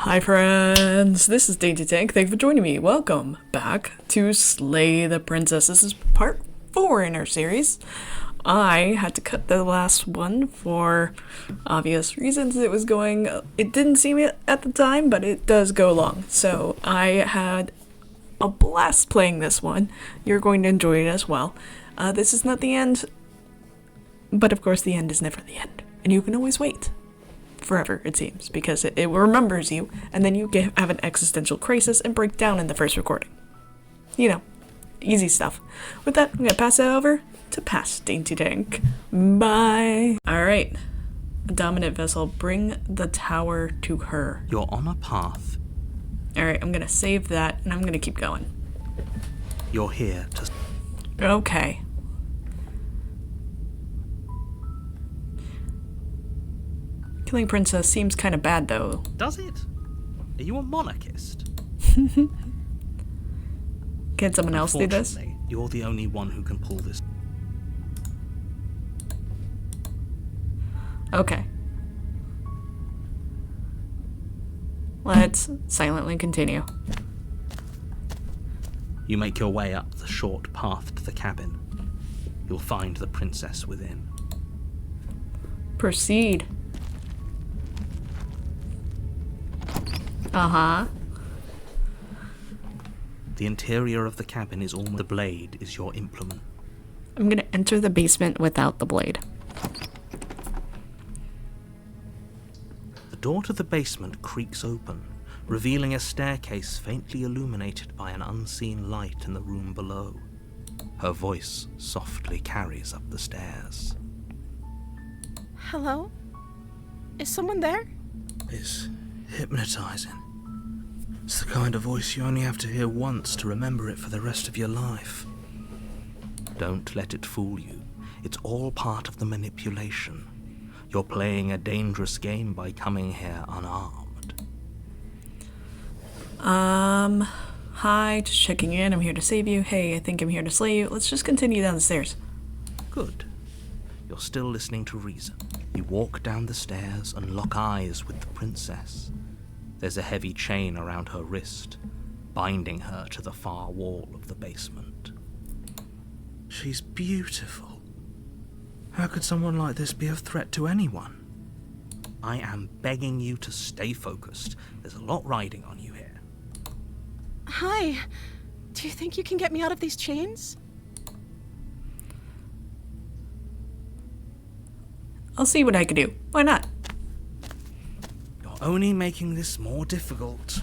Hi friends, this is DaintyTank. Thank you for joining me. Welcome back to Slay the Princess. This is part 4 in our series. I had to cut the last one for obvious reasons. It didn't seem it at the time, but it does go long. So I had a blast playing this one. You're going to enjoy it as well. This is not the end, but of course the end is never the end. And you can always wait. Forever, it seems, because it remembers you, and then you have an existential crisis and break down in the first recording. You know, easy stuff. With that, I'm gonna pass it over to Past DaintyTank. Bye! Alright. Dominant vessel, bring the tower to her. You're on a path. Alright, I'm gonna save that, and I'm gonna keep going. You're here to... Okay. Killing princess seems kind of bad, though. Does it? Are you a monarchist? Can someone else do this? You're the only one who can pull this. Okay. Let's silently continue. You make your way up the short path to the cabin. You'll find the princess within. Proceed. Uh-huh. The interior of the cabin is almost... The blade is your implement. I'm gonna enter the basement without the blade. The door to the basement creaks open, revealing a staircase faintly illuminated by an unseen light in the room below. Her voice softly carries up the stairs. Hello? Is someone there? It's hypnotizing. It's the kind of voice you only have to hear once to remember it for the rest of your life. Don't let it fool you. It's all part of the manipulation. You're playing a dangerous game by coming here unarmed. Hi, just checking in. I'm here to save you. Hey, I think I'm here to slay you. Let's just continue down the stairs. Good. You're still listening to reason. You walk down the stairs and lock eyes with the princess. There's a heavy chain around her wrist, binding her to the far wall of the basement. She's beautiful. How could someone like this be a threat to anyone? I am begging you to stay focused. There's a lot riding on you here. Hi. Do you think you can get me out of these chains? I'll see what I can do. Why not? You're only making this more difficult.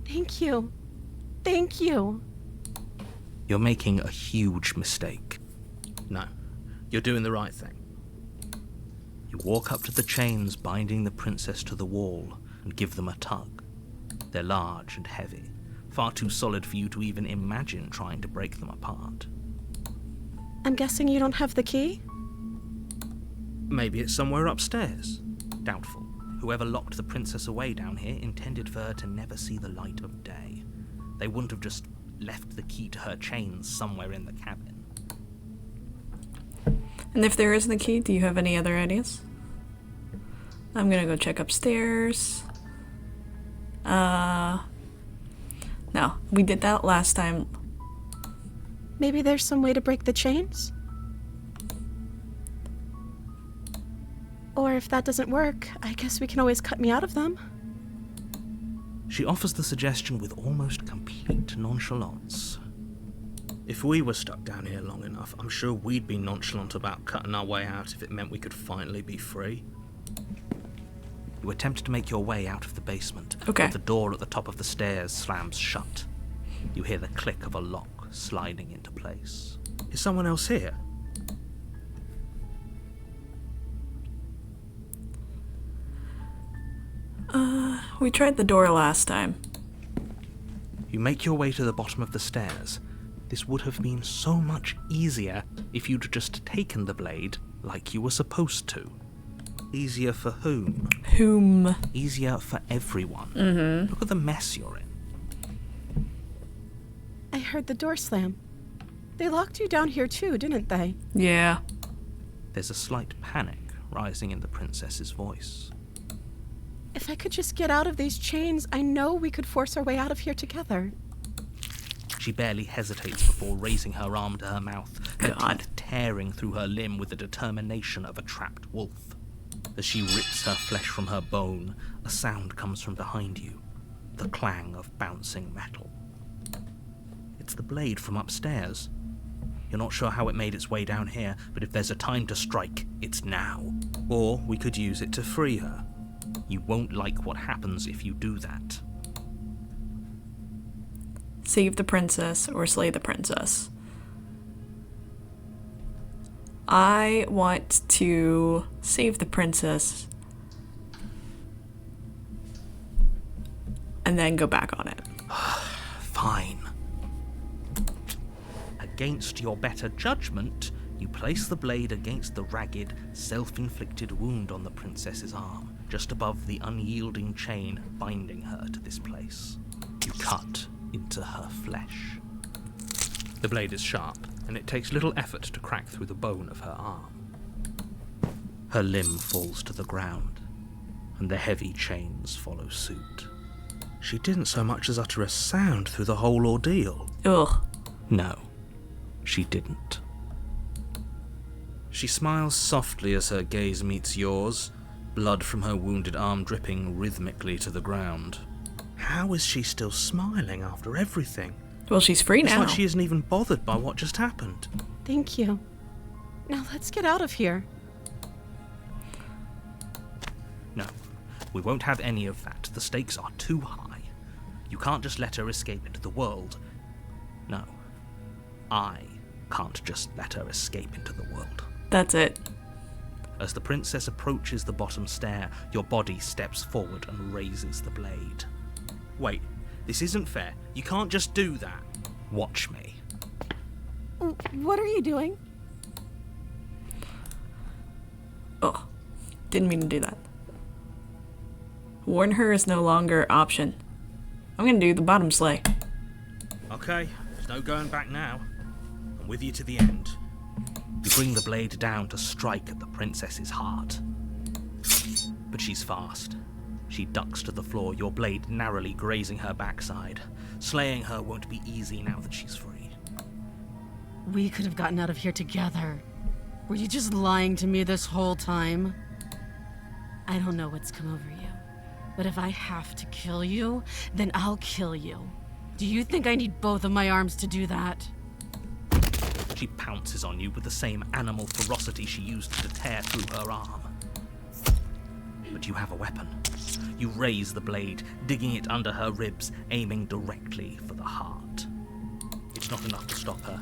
Thank you. Thank you. You're making a huge mistake. No, you're doing the right thing. You walk up to the chains binding the princess to the wall and give them a tug. They're large and heavy, far too solid for you to even imagine trying to break them apart. I'm guessing you don't have the key? Maybe it's somewhere upstairs. Doubtful. Whoever locked the princess away down here intended for her to never see the light of day. They wouldn't have just left the key to her chains somewhere in the cabin. And if there isn't a key, do you have any other ideas? I'm gonna go check upstairs. No, we did that last time. Maybe there's some way to break the chains? Or if that doesn't work, I guess we can always cut me out of them. She offers the suggestion with almost complete nonchalance. If we were stuck down here long enough, I'm sure we'd be nonchalant about cutting our way out if it meant we could finally be free. You attempt to make your way out of the basement. Okay. But the door at the top of the stairs slams shut. You hear the click of a lock sliding into place. Is someone else here? We tried the door last time. You make your way to the bottom of the stairs. This would have been so much easier if you'd just taken the blade like you were supposed to. Easier for whom? Whom? Easier for everyone. Mm-hmm. Look at the mess you're in. I heard the door slam. They locked you down here too, didn't they? Yeah. There's a slight panic rising in the princess's voice. If I could just get out of these chains, I know we could force our way out of here together. She barely hesitates before raising her arm to her mouth, her God. teeth tearing through her limb with the determination of a trapped wolf. As she rips her flesh from her bone, a sound comes from behind you, the clang of bouncing metal. It's the blade from upstairs. You're not sure how it made its way down here, but if there's a time to strike, it's now. Or we could use it to free her. You won't like what happens if you do that. Save the princess or slay the princess. I want to save the princess and then go back on it. Fine. Against your better judgment, you place the blade against the ragged, self-inflicted wound on the princess's arm, just above the unyielding chain binding her to this place. You cut into her flesh. The blade is sharp, and it takes little effort to crack through the bone of her arm. Her limb falls to the ground, and the heavy chains follow suit. She didn't so much as utter a sound through the whole ordeal. Ugh. No, she didn't. She smiles softly as her gaze meets yours, blood from her wounded arm dripping rhythmically to the ground. How is she still smiling after everything? Well, she's free It's now. like she isn't even bothered by what just happened. Thank you. Now let's get out of here. No, we won't have any of that. The stakes are too high. You can't just let her escape into the world. No, I can't just let her escape into the world. That's it. As the princess approaches the bottom stair, your body steps forward and raises the blade. Wait, this isn't fair. You can't just do that. Watch me. What are you doing? Oh, didn't mean to do that. Warn her is no longer option. I'm gonna do the bottom slay. Okay, there's no going back now. I'm with you to the end. You bring the blade down to strike at the princess's heart. But she's fast. She ducks to the floor, your blade narrowly grazing her backside. Slaying her won't be easy now that she's free. We could have gotten out of here together. Were you just lying to me this whole time? I don't know what's come over you, but if I have to kill you, then I'll kill you. Do you think I need both of my arms to do that? She pounces on you with the same animal ferocity she used to tear through her arm. But you have a weapon. You raise the blade, digging it under her ribs, aiming directly for the heart. It's not enough to stop her.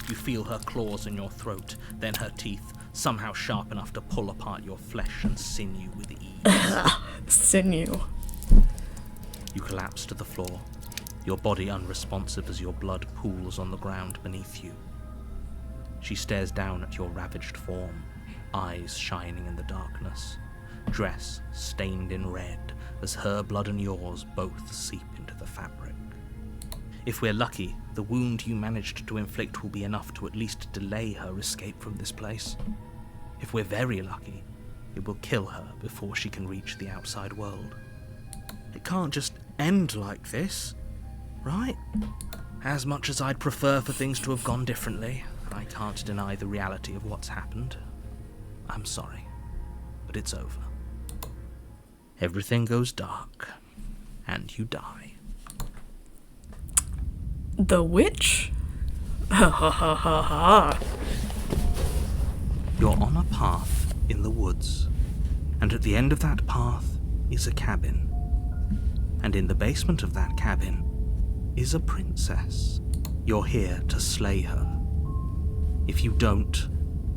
You feel her claws in your throat, then her teeth, somehow sharp enough to pull apart your flesh and sinew with ease. Sinew. You collapse to the floor, your body unresponsive as your blood pools on the ground beneath you. She stares down at your ravaged form, eyes shining in the darkness, dress stained in red as her blood and yours both seep into the fabric. If we're lucky, the wound you managed to inflict will be enough to at least delay her escape from this place. If we're very lucky, it will kill her before she can reach the outside world. It can't just end like this, right? As much as I'd prefer for things to have gone differently, I can't deny the reality of what's happened. I'm sorry, but it's over. Everything goes dark, and you die. The witch? Ha ha ha ha ha. You're on a path in the woods, and at the end of that path is a cabin. And in the basement of that cabin is a princess. You're here to slay her. If you don't,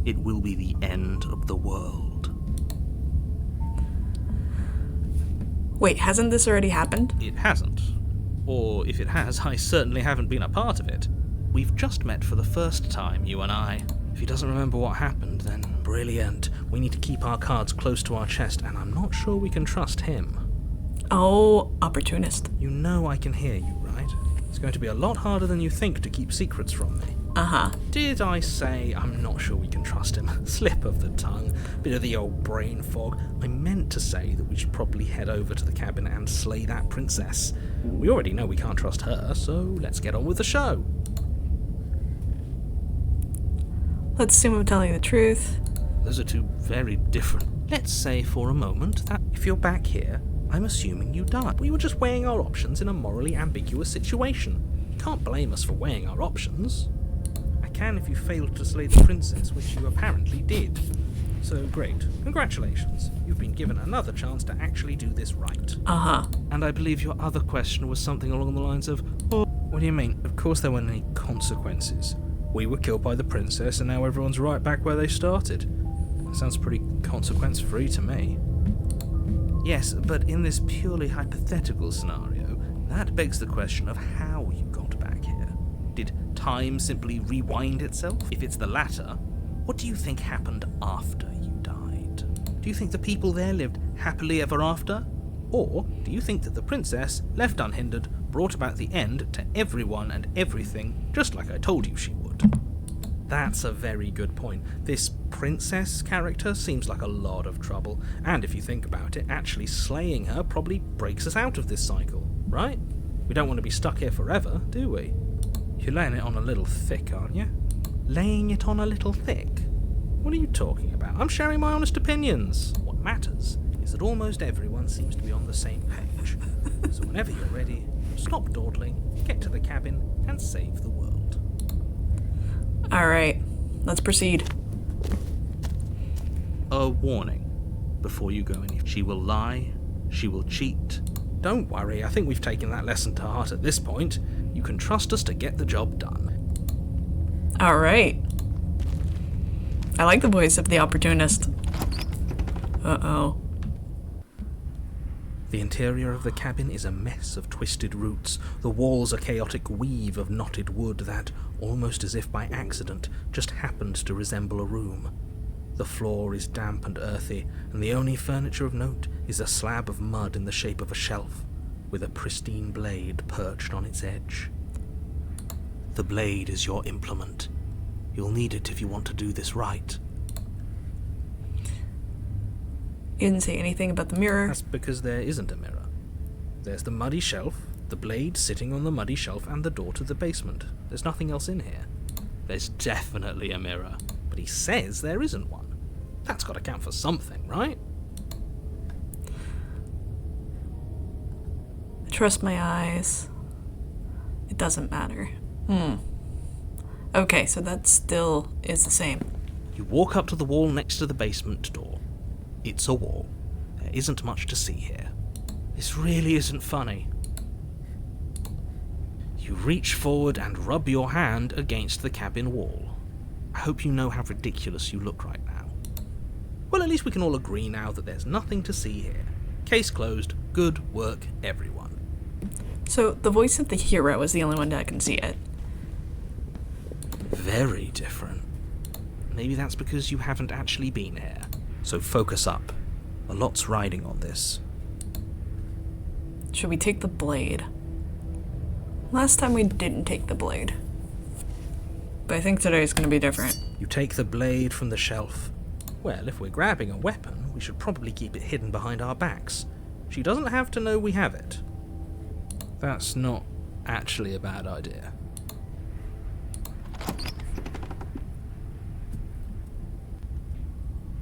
it will be the end of the world. Wait, hasn't this already happened? It hasn't. Or if it has, I certainly haven't been a part of it. We've just met for the first time, you and I. If he doesn't remember what happened, then brilliant. We need to keep our cards close to our chest, and I'm not sure we can trust him. Oh, opportunist. You know I can hear you, right? It's going to be a lot harder than you think to keep secrets from me. Uh-huh. Did I say I'm not sure we can trust him? Slip of the tongue, bit of the old brain fog. I meant to say that we should probably head over to the cabin and slay that princess. We already know we can't trust her, so let's get on with the show. Let's assume I'm telling you the truth. Those are two very different. Let's say for a moment that if you're back here, I'm assuming you died. We were just weighing our options in a morally ambiguous situation. You can't blame us for weighing our options. I can if you failed to slay the princess, which you apparently did. So great. Congratulations. You've been given another chance to actually do this right. Uh-huh. And I believe your other question was something along the lines of, oh, what do you mean? Of course there weren't any consequences. We were killed by the princess and now everyone's right back where they started. That sounds pretty consequence-free to me. Yes, but in this purely hypothetical scenario, that begs the question of how you got back here. Did time simply rewind itself? If it's the latter, what do you think happened after you died? Do you think the people there lived happily ever after? Or do you think that the princess, left unhindered, brought about the end to everyone and everything, just like I told you she would? That's a very good point. This princess character seems like a lot of trouble, and if you think about it, actually slaying her probably breaks us out of this cycle, right? We don't want to be stuck here forever, do we? You're laying it on a little thick, aren't you? Laying it on a little thick? What are you talking about? I'm sharing my honest opinions. What matters is that almost everyone seems to be on the same page. So whenever you're ready, stop dawdling, get to the cabin, and save the world. Alright, let's proceed. A warning before you go any. She will lie, she will cheat. Don't worry, I think we've taken that lesson to heart at this point. You can trust us to get the job done. Alright. I like the voice of the opportunist. Uh-oh. The interior of the cabin is a mess of twisted roots. The walls a chaotic weave of knotted wood that, almost as if by accident, just happened to resemble a room. The floor is damp and earthy, and the only furniture of note is a slab of mud in the shape of a shelf, with a pristine blade perched on its edge. The blade is your implement. You'll need it if you want to do this right. You didn't say anything about the mirror. That's because there isn't a mirror. There's the muddy shelf, the blade sitting on the muddy shelf, and the door to the basement. There's nothing else in here. There's definitely a mirror, but he says there isn't one. That's got to count for something, right? I trust my eyes. It doesn't matter. Okay, so that still is the same. You walk up to the wall next to the basement door. It's a wall. There isn't much to see here. This really isn't funny. You reach forward and rub your hand against the cabin wall. I hope you know how ridiculous you look right now. Well, at least we can all agree now that there's nothing to see here. Case closed. Good work, everyone. So the voice of the hero is the only one that can see it. Very different. Maybe that's because you haven't actually been here. So focus up. A lot's riding on this. Should we take the blade? Last time we didn't take the blade. But I think today's gonna be different. You take the blade from the shelf. Well, if we're grabbing a weapon, we should probably keep it hidden behind our backs. She doesn't have to know we have it. That's not actually a bad idea.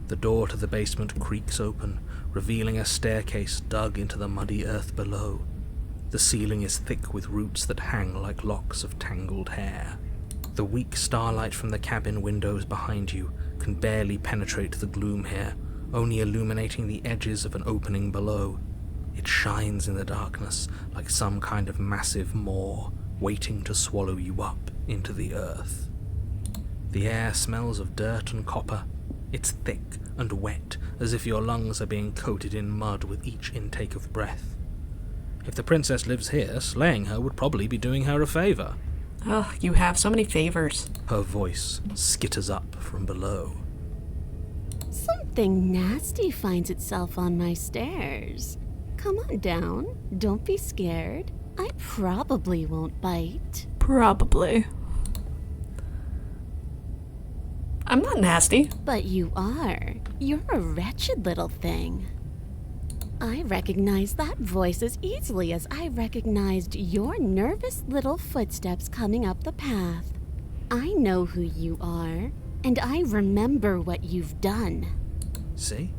The door to the basement creaks open, revealing a staircase dug into the muddy earth below. The ceiling is thick with roots that hang like locks of tangled hair. The weak starlight from the cabin windows behind you can barely penetrate the gloom here, only illuminating the edges of an opening below. It shines in the darkness like some kind of massive maw, waiting to swallow you up into the earth. The air smells of dirt and copper. It's thick and wet, as if your lungs are being coated in mud with each intake of breath. If the princess lives here, slaying her would probably be doing her a favor. Ugh, you have so many favors. Her voice skitters up from below. Something nasty finds itself on my stairs. Come on down. Don't be scared. I probably won't bite. Probably. I'm not nasty. But you are. You're a wretched little thing. I recognize that voice as easily as I recognized your nervous little footsteps coming up the path. I know who you are, and I remember what you've done. See?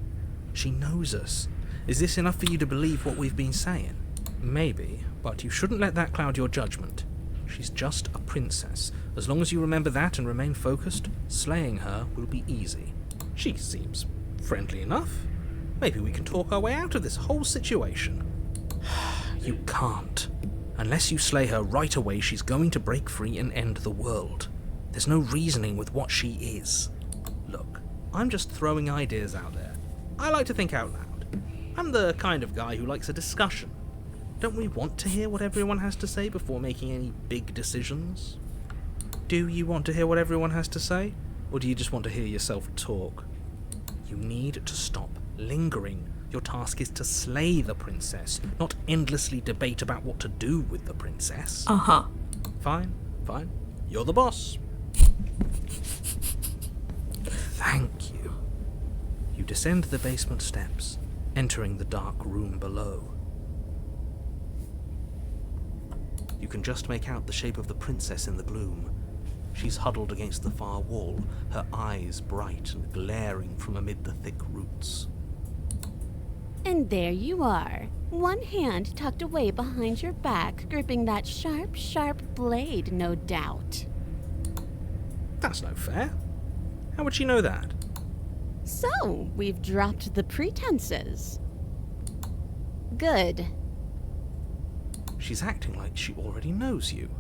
She knows us. Is this enough for you to believe what we've been saying? Maybe, but you shouldn't let that cloud your judgment. She's just a princess. As long as you remember that and remain focused, slaying her will be easy. She seems friendly enough. Maybe we can talk our way out of this whole situation. You can't. Unless you slay her right away, she's going to break free and end the world. There's no reasoning with what she is. Look, I'm just throwing ideas out there. I like to think out loud. I'm the kind of guy who likes a discussion. Don't we want to hear what everyone has to say before making any big decisions? Do you want to hear what everyone has to say? Or do you just want to hear yourself talk? You need to stop lingering. Your task is to slay the princess, not endlessly debate about what to do with the princess. Uh-huh. Fine. You're the boss. Thank you. You descend the basement steps, entering the dark room below. You can just make out the shape of the princess in the gloom. She's huddled against the far wall, her eyes bright and glaring from amid the thick roots. And there you are, one hand tucked away behind your back, gripping that sharp, sharp blade, no doubt. That's no fair. How would she know that? So, we've dropped the pretenses. Good. She's acting like she already knows you.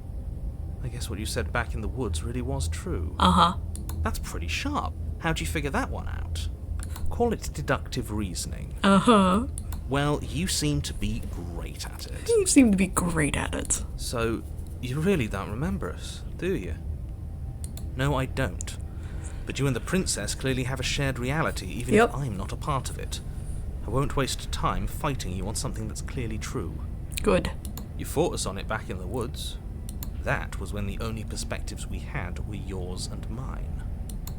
I guess what you said back in the woods really was true. Uh-huh. That's pretty sharp. How'd you figure that one out? Call it deductive reasoning. Uh-huh. Well, you seem to be great at it. You seem to be great at it. So, you really don't remember us, do you? No, I don't. But you and the princess clearly have a shared reality, even Yep. if I'm not a part of it. I won't waste time fighting you on something that's clearly true. Good. You fought us on it back in the woods. That was when the only perspectives we had were yours and mine.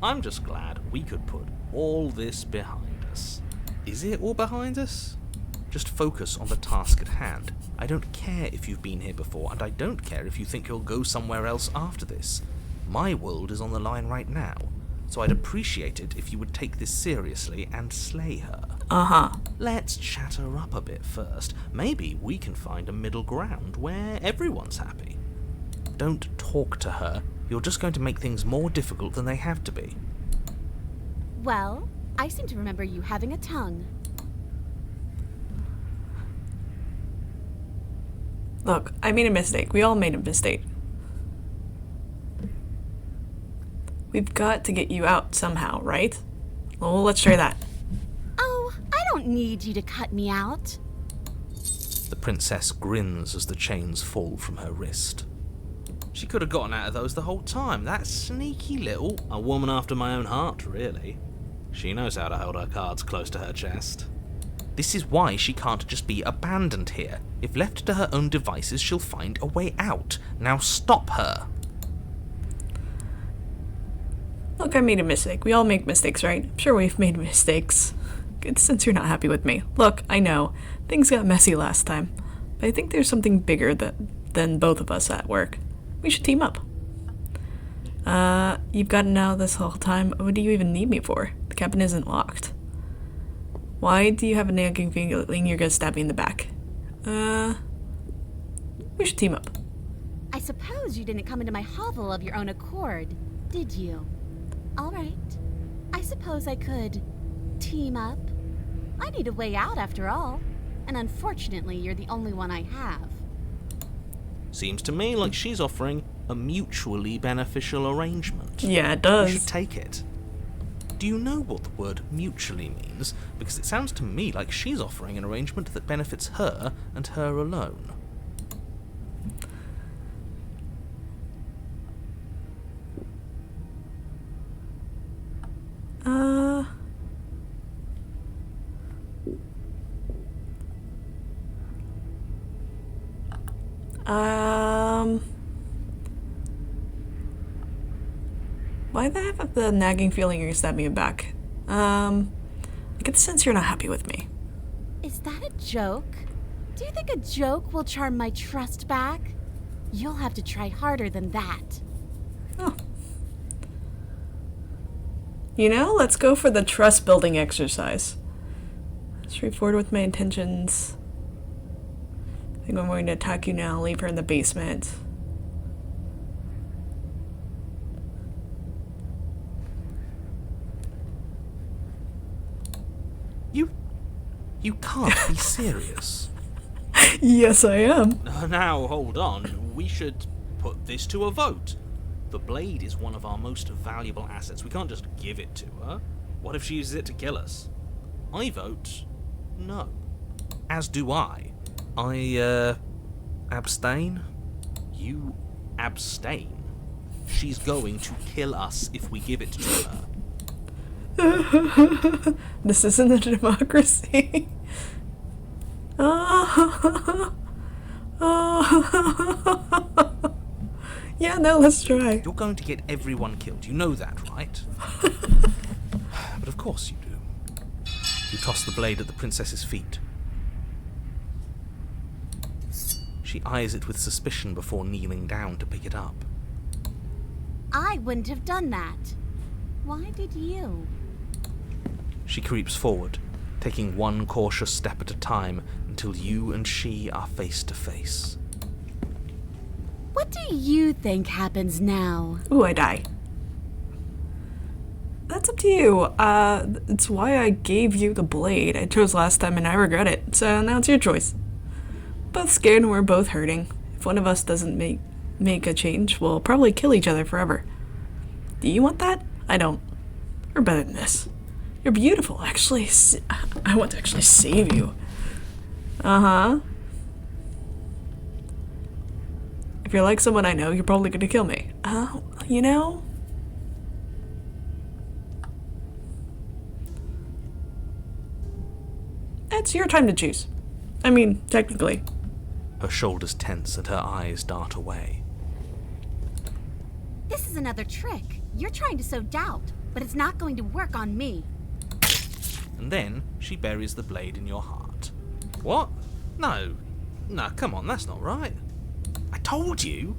I'm just glad we could put all this behind us. Is it all behind us? Just focus on the task at hand. I don't care if you've been here before, and I don't care if you think you'll go somewhere else after this. My world is on the line right now, so I'd appreciate it if you would take this seriously and slay her. Uh-huh. Let's chat her up a bit first. Maybe we can find a middle ground where everyone's happy. Don't talk to her. You're just going to make things more difficult than they have to be. Well, I seem to remember you having a tongue. Look, I made a mistake. We all made a mistake. We've got to get you out somehow, right? Well, let's try that. Oh, I don't need you to cut me out. The princess grins as the chains fall from her wrist. She could have gotten out of those the whole time. That sneaky little... A woman after my own heart, really. She knows how to hold her cards close to her chest. This is why she can't just be abandoned here. If left to her own devices, she'll find a way out. Now stop her. Look, I made a mistake. We all make mistakes, right? I'm sure we've made mistakes. Good, since you're not happy with me. Look, I know, things got messy last time. But I think there's something bigger than both of us at work. We should team up. You've gotten out this whole time. What do you even need me for? The cabin isn't locked. Why do you have a nagging feeling you're gonna stab me in the back? We should team up. I suppose you didn't come into my hovel of your own accord, did you? All right. I suppose I could team up. I need a way out after all. And unfortunately, you're the only one I have. Seems to me like she's offering a mutually beneficial arrangement. Yeah, it You does. should take it. Do you know what the word mutually means? Because it sounds to me like she's offering an arrangement that benefits her and her alone. Why do I have the nagging feeling you're gonna stab me back? I get the sense you're not happy with me. Is that a joke? Do you think a joke will charm my trust back? You'll have to try harder than that. Oh. You know, let's go for the trust building exercise. Straightforward with my intentions. I think I'm going to attack you now, leave her in the basement. You can't be serious. Yes, I am. Now, hold on. We should put this to a vote. The blade is one of our most valuable assets. We can't just give it to her. What if she uses it to kill us? I vote no. As do I. I, abstain. You abstain. She's going to kill us if we give it to her. This isn't a democracy. Yeah, no, let's try. You're going to get everyone killed. You know that, right? But of course you do. You toss the blade at the princess's feet. She eyes it with suspicion before kneeling down to pick it up. I wouldn't have done that. Why did you? She creeps forward, taking one cautious step at a time until you and she are face to face. What do you think happens now? Ooh, I die. That's up to you. It's why I gave you the blade. I chose last time and I regret it, so now it's your choice. Both scared and we're both hurting. If one of us doesn't make a change, we'll probably kill each other forever. Do you want that? I don't. We're better than this. You're beautiful, actually. I want to actually save you. Uh-huh. If you're like someone I know, you're probably gonna kill me. You know? It's your time to choose. I mean, technically. Her shoulders tense and her eyes dart away. This is another trick. You're trying to sow doubt, but it's not going to work on me. And then she buries the blade in your heart. What? No, come on, that's not right. I told you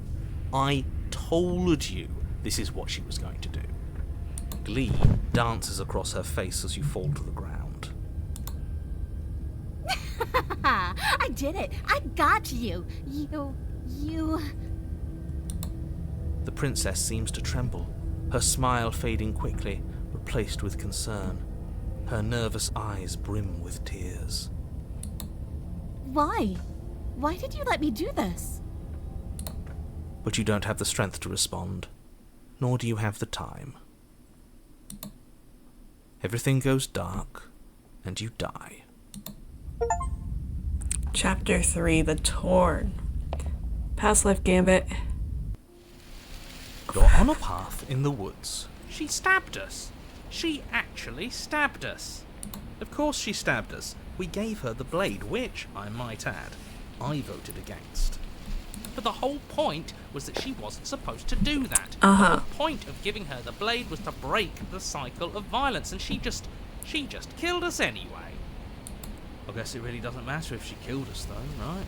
this is what she was going to do. Glee dances across her face as you fall to the ground. I did it. I got you. You... The princess seems to tremble, her smile fading quickly, replaced with concern. Her nervous eyes brim with tears. Why? Why did you let me do this? But you don't have the strength to respond, nor do you have the time. Everything goes dark, and you die. Chapter 3, The Torn. Past life gambit. You're on a path in the woods. She stabbed us. She actually stabbed us. Of course she stabbed us. We gave her the blade, which, I might add, I voted against. But the whole point was that she wasn't supposed to do that. The whole point of giving her the blade was to break the cycle of violence, and she just killed us anyway. I guess it really doesn't matter if she killed us though, right?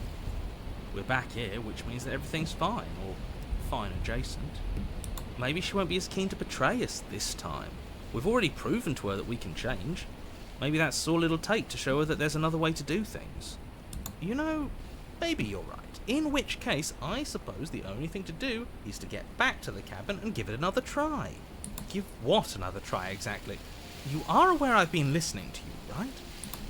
We're back here, which means that everything's fine, or fine adjacent. Maybe she won't be as keen to betray us this time. We've already proven to her that we can change. Maybe that's all it'll take to show her that there's another way to do things. You know, maybe you're right. In which case, I suppose the only thing to do is to get back to the cabin and give it another try. Give what another try exactly? You are aware I've been listening to you, right?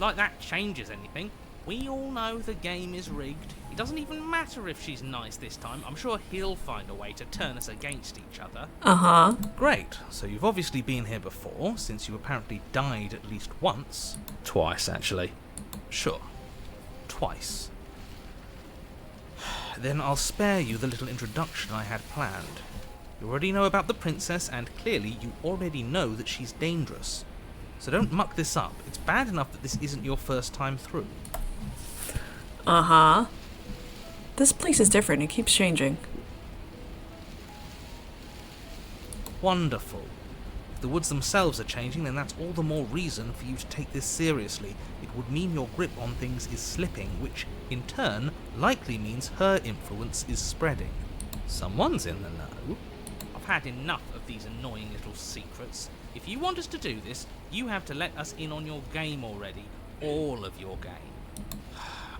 Like that changes anything. We all know the game is rigged. It doesn't even matter if she's nice this time. I'm sure he'll find a way to turn us against each other. Uh-huh. Great. So you've obviously been here before, since you apparently died at least once. Twice, actually. Sure. Twice. Then I'll spare you the little introduction I had planned. You already know about the princess, and clearly you already know that she's dangerous. So don't muck this up. It's bad enough that this isn't your first time through. Uh-huh. This place is different. It keeps changing. Wonderful. If the woods themselves are changing, then that's all the more reason for you to take this seriously. It would mean your grip on things is slipping, which, in turn, likely means her influence is spreading. Someone's in the know. I've had enough of these annoying little secrets. If you want us to do this, you have to let us in on your game already. All of your game.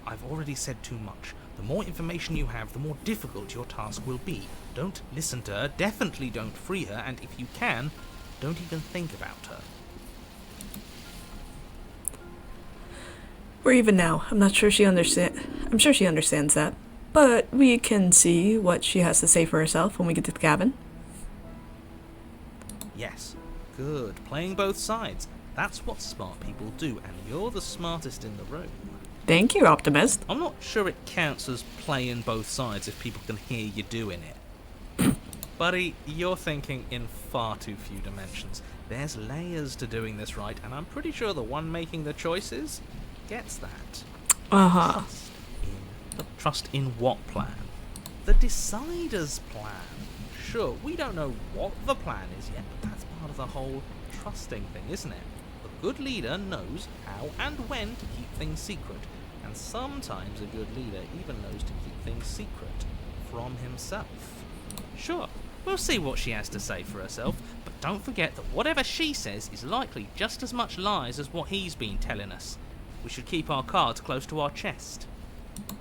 I've already said too much. The more information you have, the more difficult your task will be. Don't listen to her, definitely don't free her, and if you can, don't even think about her. We're even now. I'm sure she understands that. But we can see what she has to say for herself when we get to the cabin. Yes. Good. Playing both sides. That's what smart people do, and you're the smartest in the room. Thank you, Optimist. I'm not sure it counts as playing both sides if people can hear you doing it. Buddy, you're thinking in far too few dimensions. There's layers to doing this right, and I'm pretty sure the one making the choices gets that. Uh-huh. Trust in what plan? The decider's plan. Sure, we don't know what the plan is yet, but that's part of the whole trusting thing, isn't it? A good leader knows how and when to keep things secret, and sometimes a good leader even knows to keep things secret from himself. Sure, we'll see what she has to say for herself, but don't forget that whatever she says is likely just as much lies as what he's been telling us. We should keep our cards close to our chest.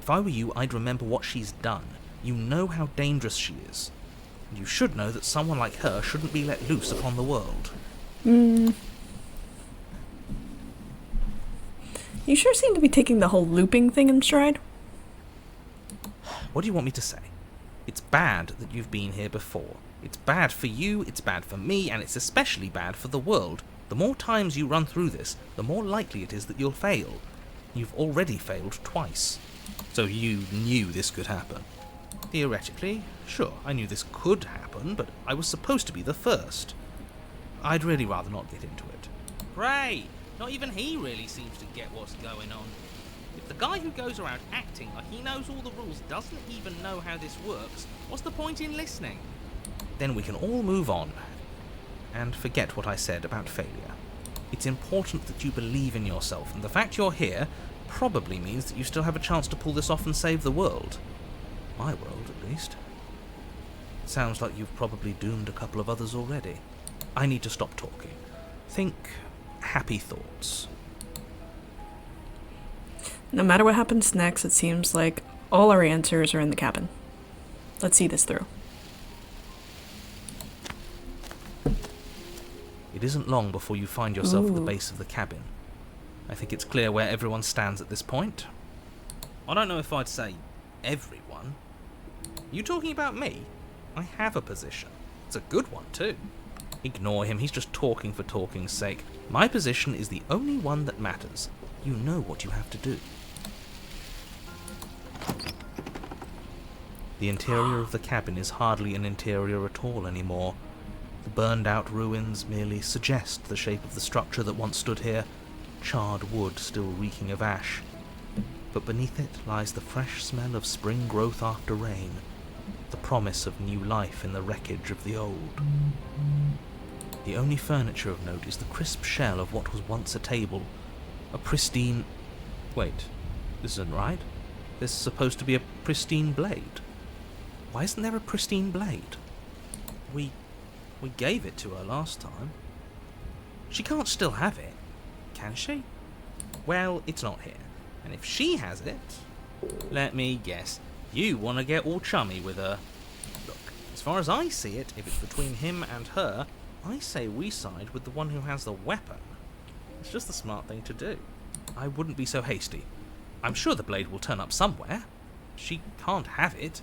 If I were you, I'd remember what she's done. You know how dangerous she is. And you should know that someone like her shouldn't be let loose upon the world. You sure seem to be taking the whole looping thing in stride. What do you want me to say? It's bad that you've been here before. It's bad for you, it's bad for me, and it's especially bad for the world. The more times you run through this, the more likely it is that you'll fail. You've already failed twice. So you knew this could happen. Theoretically, sure, I knew this could happen, but I was supposed to be the first. I'd really rather not get into it. Great! Not even he really seems to get what's going on. If the guy who goes around acting like he knows all the rules doesn't even know how this works, what's the point in listening? Then we can all move on and forget what I said about failure. It's important that you believe in yourself, and the fact you're here probably means that you still have a chance to pull this off and save the world. My world, at least. Sounds like you've probably doomed a couple of others already. I need to stop talking. Think happy thoughts. No matter what happens next, it seems like all our answers are in the cabin. Let's see this through. It isn't long before you find yourself at the base of the cabin. I think it's clear where everyone stands at this point. I don't know if I'd say everyone. You talking about me? I have a position. It's a good one, too. Ignore him, he's just talking for talking's sake. My position is the only one that matters. You know what you have to do. The interior of the cabin is hardly an interior at all anymore. The burned-out ruins merely suggest the shape of the structure that once stood here, charred wood still reeking of ash. But beneath it lies the fresh smell of spring growth after rain, the promise of new life in the wreckage of the old. The only furniture of note is the crisp shell of what was once a table, a pristine... Wait, this isn't right. There's supposed to be a pristine blade. Why isn't there a pristine blade? We gave it to her last time. She can't still have it, can she? Well, it's not here. And if she has it, let me guess, you want to get all chummy with her. Look, as far as I see it, if it's between him and her, I say we side with the one who has the weapon. It's just the smart thing to do. I wouldn't be so hasty. I'm sure the blade will turn up somewhere. She can't have it.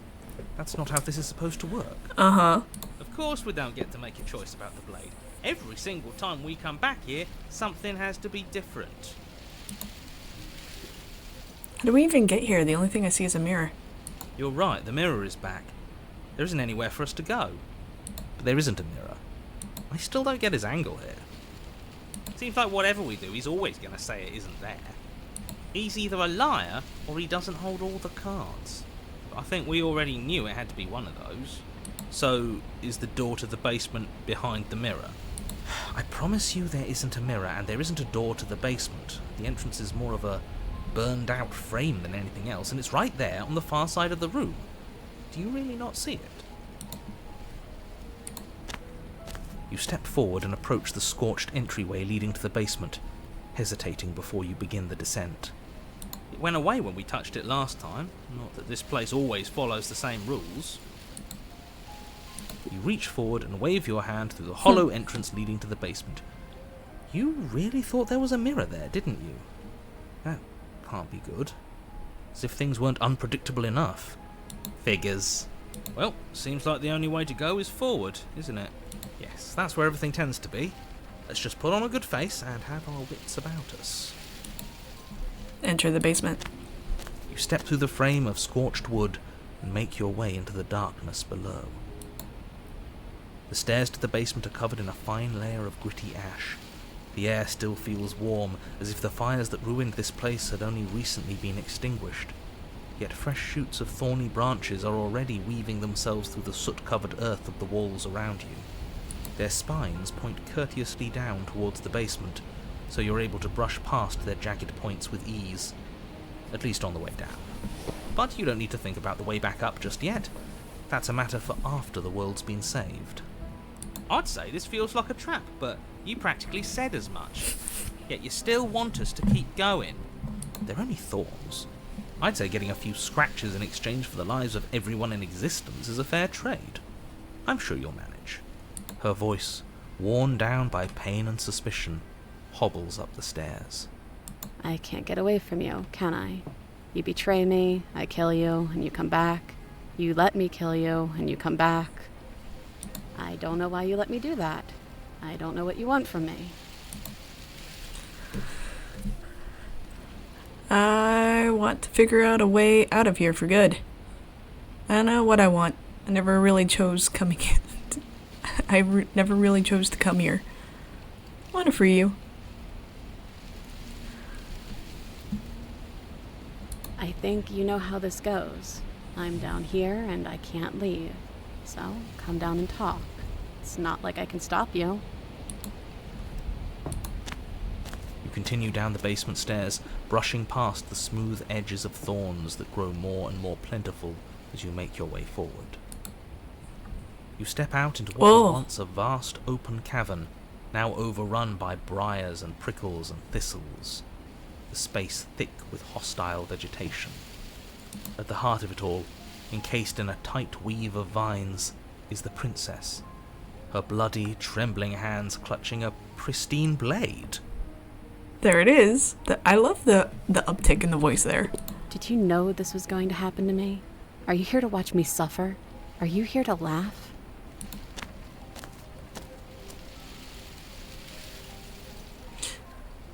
That's not how this is supposed to work. Uh-huh. Of course we don't get to make a choice about the blade. Every single time we come back here, something has to be different. How do we even get here? The only thing I see is a mirror. You're right, the mirror is back. There isn't anywhere for us to go. But there isn't a mirror. I still don't get his angle here. Seems like whatever we do, he's always going to say it isn't there. He's either a liar, or he doesn't hold all the cards. But I think we already knew it had to be one of those. So, is the door to the basement behind the mirror? I promise you there isn't a mirror, and there isn't a door to the basement. The entrance is more of a burned out frame than anything else, and it's right there on the far side of the room. Do you really not see it? You step forward and approach the scorched entryway leading to the basement, hesitating before you begin the descent. It went away when we touched it last time. Not that this place always follows the same rules. You reach forward and wave your hand through the hollow entrance leading to the basement. You really thought there was a mirror there, didn't you? That can't be good. As if things weren't unpredictable enough. Figures. Well, seems like the only way to go is forward, isn't it? Yes, that's where everything tends to be. Let's just put on a good face and have our wits about us. Enter the basement. You step through the frame of scorched wood and make your way into the darkness below. The stairs to the basement are covered in a fine layer of gritty ash. The air still feels warm, as if the fires that ruined this place had only recently been extinguished. Yet fresh shoots of thorny branches are already weaving themselves through the soot-covered earth of the walls around you. Their spines point courteously down towards the basement, so you're able to brush past their jagged points with ease. At least on the way down. But you don't need to think about the way back up just yet. That's a matter for after the world's been saved. I'd say this feels like a trap, but you practically said as much. Yet you still want us to keep going. They're only thorns. I'd say getting a few scratches in exchange for the lives of everyone in existence is a fair trade. I'm sure you'll manage. Her voice, worn down by pain and suspicion, hobbles up the stairs. I can't get away from you, can I? You betray me, I kill you, and you come back. You let me kill you, and you come back. I don't know why you let me do that. I don't know what you want from me. I want to figure out a way out of here for good. I don't know what I want. I never really chose coming in. Never really chose to come here. I want to free you. I think you know how this goes. I'm down here and I can't leave. So, come down and talk. It's not like I can stop you. You continue down the basement stairs, brushing past the smooth edges of thorns that grow more and more plentiful as you make your way forward. You step out into what was once a vast open cavern, now overrun by briars and prickles and thistles, the space thick with hostile vegetation. At the heart of it all, encased in a tight weave of vines, is the princess, her bloody, trembling hands clutching a pristine blade. There it is. I love the uptick in the voice there. Did you know this was going to happen to me? Are you here to watch me suffer? Are you here to laugh?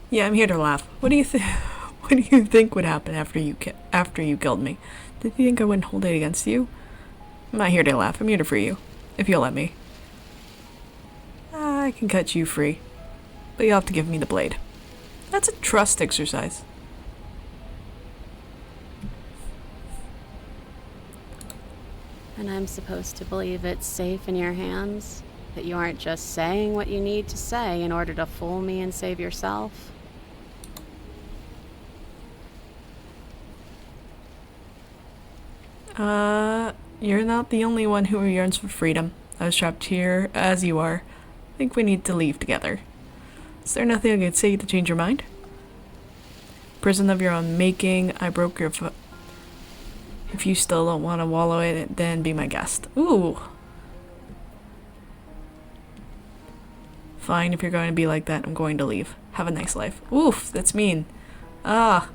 Yeah, I'm here to laugh. What do you think? What do you think would happen after you killed me? Did you think I wouldn't hold it against you? I'm not here to laugh. I'm here to free you, if you'll let me. I can cut you free, but you'll have to give me the blade. That's a trust exercise. And I'm supposed to believe it's safe in your hands? That you aren't just saying what you need to say in order to fool me and save yourself? You're not the only one who yearns for freedom. I was trapped here, as you are. I think we need to leave together. Is there nothing I could say to change your mind? Prison of your own making, I broke your foot. If you still don't want to wallow in it, then be my guest. Ooh. Fine, if you're going to be like that, I'm going to leave. Have a nice life. Oof, that's mean. Ah.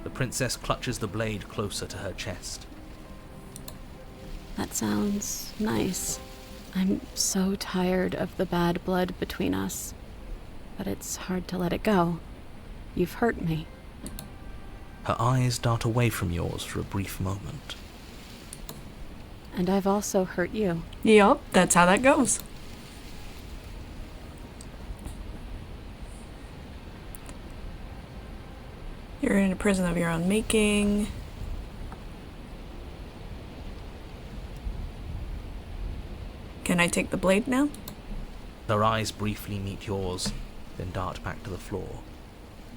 The princess clutches the blade closer to her chest. That sounds nice. I'm so tired of the bad blood between us. But it's hard to let it go. You've hurt me. Her eyes dart away from yours for a brief moment. And I've also hurt you. Yup, that's how that goes. You're in a prison of your own making. I take the blade now? Her eyes briefly meet yours, then dart back to the floor.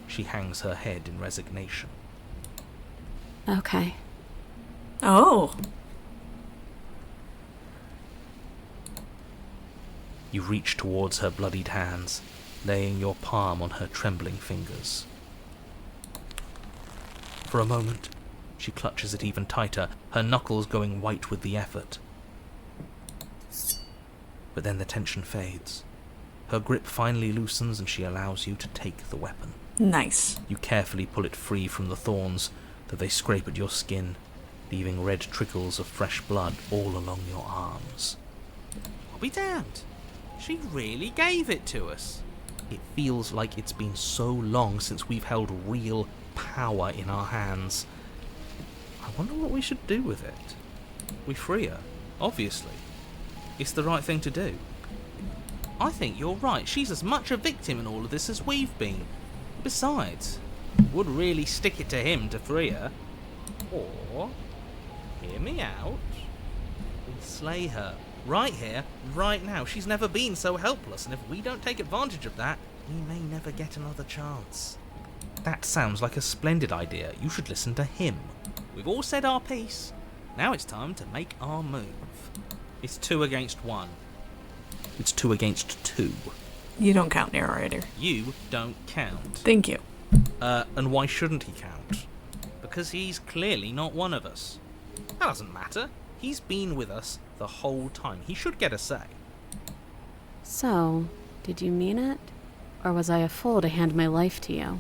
She hangs her head in resignation. Okay. Oh. You reach towards her bloodied hands, laying your palm on her trembling fingers. For a moment, she clutches it even tighter, her knuckles going white with the effort. But then the tension fades. Her grip finally loosens and she allows you to take the weapon. Nice. You carefully pull it free from the thorns, though they scrape at your skin, leaving red trickles of fresh blood all along your arms. I'll be damned. She really gave it to us. It feels like it's been so long since we've held real power in our hands. I wonder what we should do with it. We free her, obviously. It's the right thing to do. I think you're right. She's as much a victim in all of this as we've been. Besides, would really stick it to him to free her. Or, hear me out, we slay her. Right here, right now. She's never been so helpless, and if we don't take advantage of that, we may never get another chance. That sounds like a splendid idea. You should listen to him. We've all said our piece. Now it's time to make our move. It's 2 against 1. It's 2 against 2. You don't count, narrator. You don't count. Thank you. And why shouldn't he count? Because he's clearly not one of us. That doesn't matter. He's been with us the whole time. He should get a say. So, did you mean it? Or was I a fool to hand my life to you?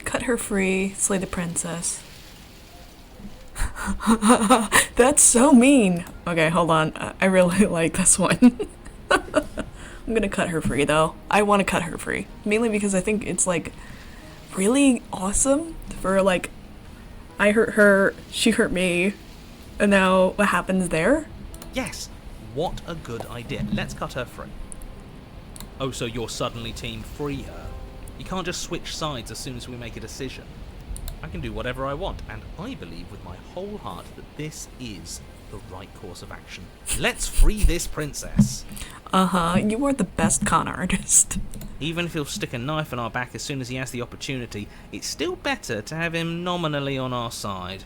Cut her free, slay the princess. That's so mean. Okay, hold on. I really like this one. I'm gonna cut her free, though. I want to cut her free. Mainly because I think it's, like, really awesome for, like, I hurt her, she hurt me, and now what happens there? Yes, what a good idea. Let's cut her free. Oh, so you're suddenly team free her. You can't just switch sides as soon as we make a decision. I can do whatever I want, and I believe with my whole heart that this is the right course of action. Let's free this princess. Uh-huh, you are the best con artist. Even if he'll stick a knife in our back as soon as he has the opportunity, it's still better to have him nominally on our side.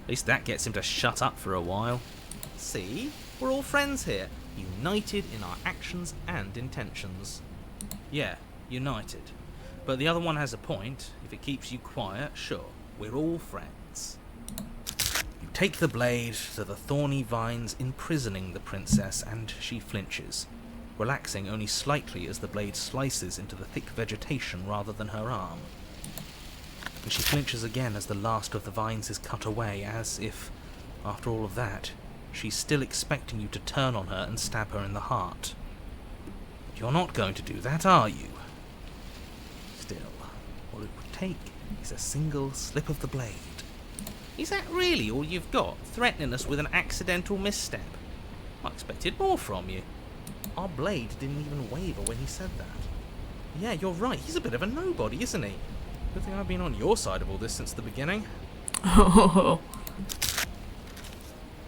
At least that gets him to shut up for a while. See? We're all friends here, united in our actions and intentions. Yeah, united. But the other one has a point. If it keeps you quiet, sure, we're all friends. You take the blade to the thorny vines imprisoning the princess, and she flinches, relaxing only slightly as the blade slices into the thick vegetation rather than her arm. And she flinches again as the last of the vines is cut away, as if, after all of that, she's still expecting you to turn on her and stab her in the heart. But you're not going to do that, are you? Still, all it would take is a single slip of the blade. Is that really all you've got, threatening us with an accidental misstep? I expected more from you. Our blade didn't even waver when he said that. Yeah, you're right, he's a bit of a nobody, isn't he? Good thing I've been on your side of all this since the beginning. Oh.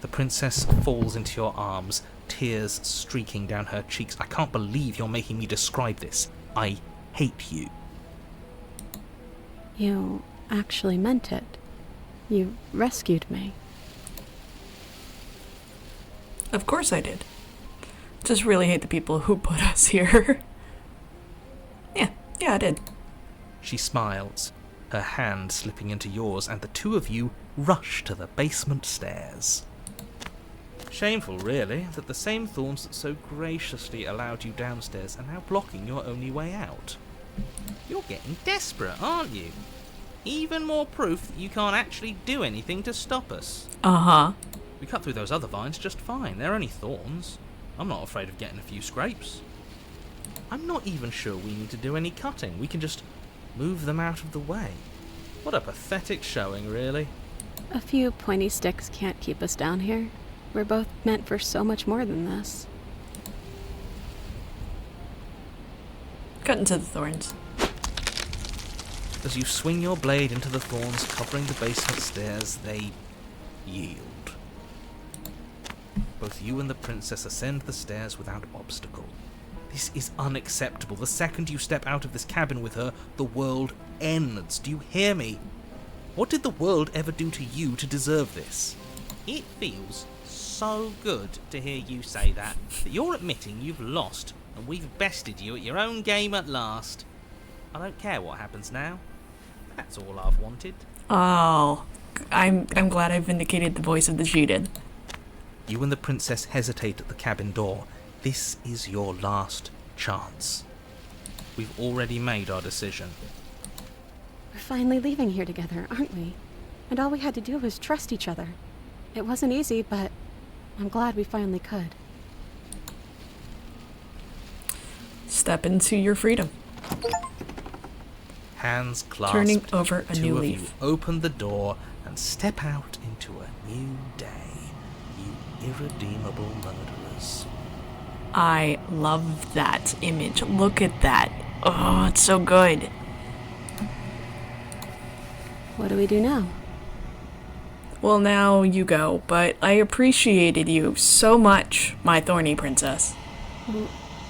The princess falls into your arms, tears streaking down her cheeks. I can't believe you're making me describe this. I hate you. You actually meant it. You rescued me. Of course I did. Just really hate the people who put us here. Yeah, I did. She smiles, her hand slipping into yours, and the two of you rush to the basement stairs. Shameful, really, that the same thorns that so graciously allowed you downstairs are now blocking your only way out. You're getting desperate, aren't you? Even more proof that you can't actually do anything to stop us. Uh-huh. We cut through those other vines just fine. They're only thorns. I'm not afraid of getting a few scrapes. I'm not even sure we need to do any cutting. We can just move them out of the way. What a pathetic showing, really. A few pointy sticks can't keep us down here. We're both meant for so much more than this. Cut into the thorns. As you swing your blade into the thorns covering the basement stairs, they yield. both you and the princess ascend the stairs without obstacle. This is unacceptable. The second you step out of this cabin with her, the world ends. Do you hear me? What did the world ever do to you to deserve this? It feels so good to hear you say that you're admitting you've lost and we've bested you at your own game at last. I don't care what happens now. That's all I've wanted. Oh, I'm glad I vindicated the voice of the cheated. You and the princess hesitate at the cabin door. This is your last chance. We've already made our decision. We're finally leaving here together, aren't we? And all we had to do was trust each other. It wasn't easy, but I'm glad we finally could. Step into your freedom. Hands clasped, Turning over a new two of leaf. you open the door and step out into a new day, you irredeemable murderers. I love that image. Look at that. Oh, it's so good. What do we do now? Well, now you go, but I appreciated you so much, my thorny princess.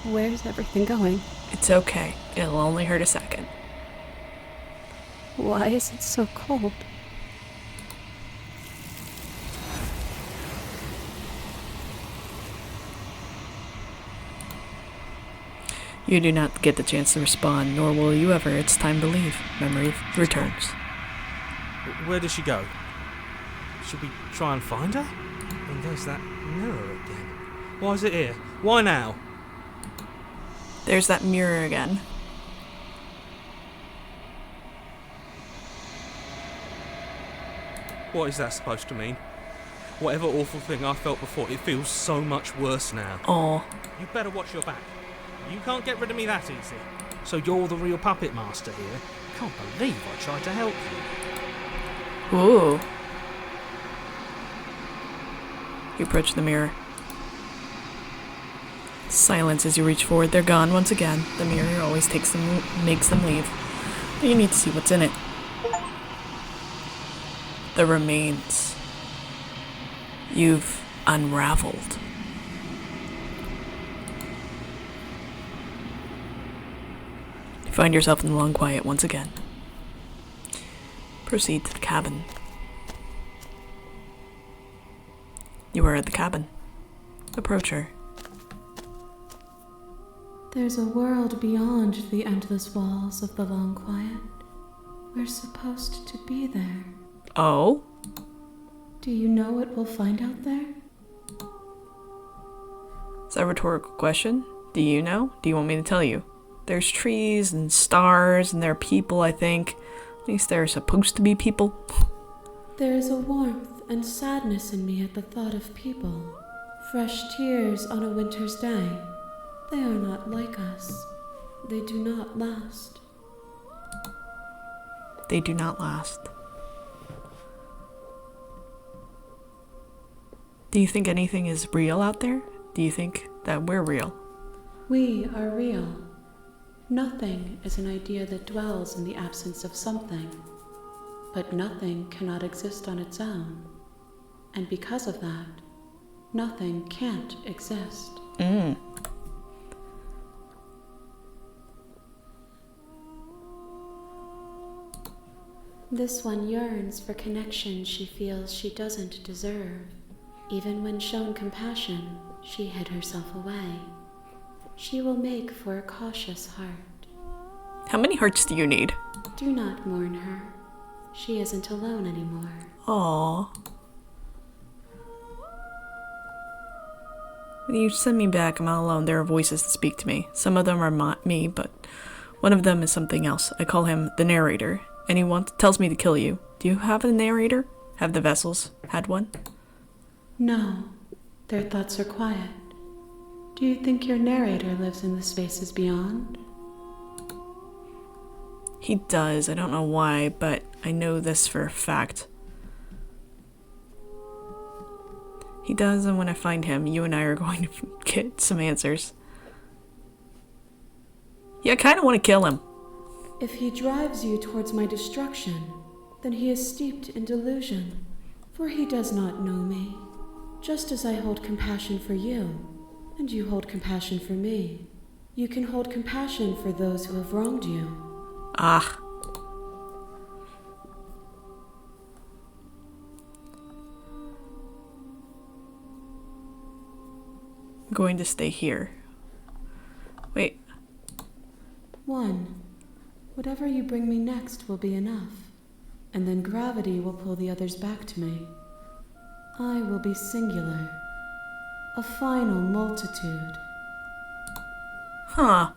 Where's everything going? It's okay. It'll only hurt a second. Why is it so cold? You do not get the chance to respond, nor will you ever. It's time to leave. Memory returns. Where does she go? Should we try and find her? And there's that mirror again. Why is it here? Why now? There's that mirror again. What is that supposed to mean? Whatever awful thing I felt before, it feels so much worse now. Oh, You better watch your back. You can't get rid of me that easy. So you're the real puppet master here? Can't believe I tried to help you. ooh. You approach the mirror. Silence as you reach forward. They're gone once again. The mirror always makes them leave. But you need to see what's in it. The remains. You've unraveled. You find yourself in the long quiet once again. Proceed to the cabin. You are at the cabin. Approach her. There's a world beyond the endless walls of the long quiet. We're supposed to be there. Oh? Do you know what we'll find out there? Is that a rhetorical question? Do you know? Do you want me to tell you? There's trees and stars and there are people, I think. At least there are supposed to be people. There is a warmth and sadness in me at the thought of people. Fresh tears on a winter's day. They are not like us. They do not last. They do not last. Do you think anything is real out there? Do you think that we're real? We are real. Nothing is an idea that dwells in the absence of something. But nothing cannot exist on its own. And because of that, nothing can't exist. This one yearns for connection she feels she doesn't deserve. Even when shown compassion, she hid herself away. She will make for a cautious heart. How many hearts do you need? Do not mourn her. She isn't alone anymore. Aww. When you send me back, I'm not alone. There are voices that speak to me. Some of them are me, but one of them is something else. I call him the narrator, and he tells me to kill you. Do you have a narrator? Have the vessels had one? No, their thoughts are quiet. Do you think your narrator lives in the spaces beyond? He does. I don't know why, but I know this for a fact. He does, and when I find him, you and I are going to get some answers. Yeah, I kind of want to kill him. If he drives you towards my destruction, then he is steeped in delusion, for he does not know me. Just as I hold compassion for you, and you hold compassion for me, you can hold compassion for those who have wronged you. Ah. I'm going to stay here. Wait. 1. Whatever you bring me next will be enough, and then gravity will pull the others back to me. I will be singular, a final multitude. Huh.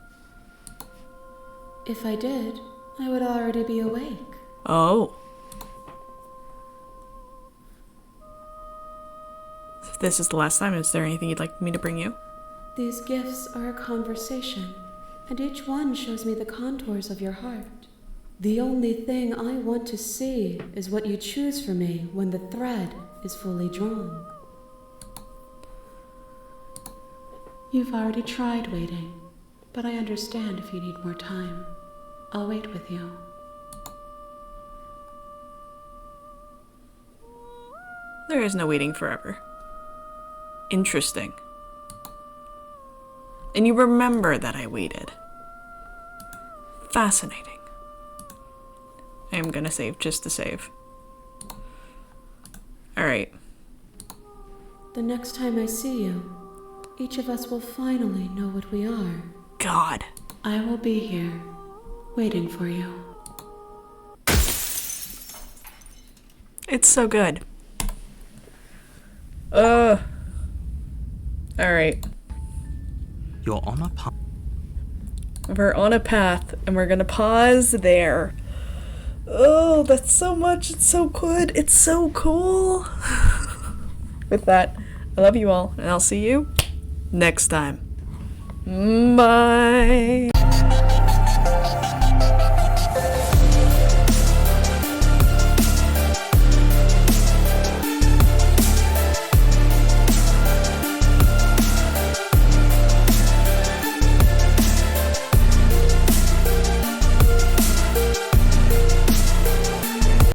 If I did, I would already be awake. Oh. If this is the last time, is there anything you'd like me to bring you? These gifts are a conversation, and each one shows me the contours of your heart. The only thing I want to see is what you choose for me when the thread is fully drawn. You've already tried waiting, but I understand if you need more time. I'll wait with you. There is no waiting forever. Interesting. And you remember that I waited. Fascinating. I am gonna save just to save. Alright. The next time I see you, each of us will finally know what we are. God. I will be here, waiting for you. It's so good. Alright. You're on a path. We're on a path, and we're gonna pause there. Oh, that's so much. It's so good. It's so cool. With that, I love you all, and I'll see you next time. Bye.